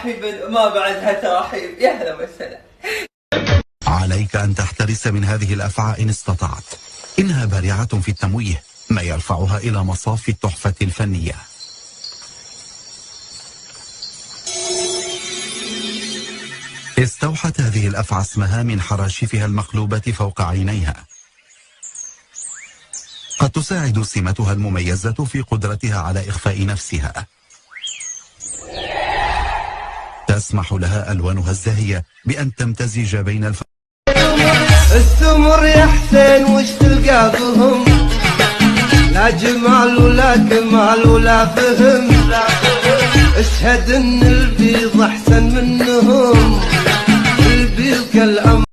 ترحيبا وما بعدها ترحيب. يا هلا وسهلا. عليك أن تحترس من هذه الأفعى إن استطعت، إنها بارعة في التمويه، ما يرفعها إلى مصاف التحفة الفنية. استوحت هذه الأفعى اسمها من حراشفها المقلوبة فوق عينيها. قد تساعد سمتها المميزة في قدرتها على إخفاء نفسها. تسمح لها ألوانها الزاهية بأن تمتزج بين السمر يا حسين وش تلقى بهم، لا جمال ولا كمال ولا فهم، اشهد ان البيض احسن منهم، البيض كالأمر.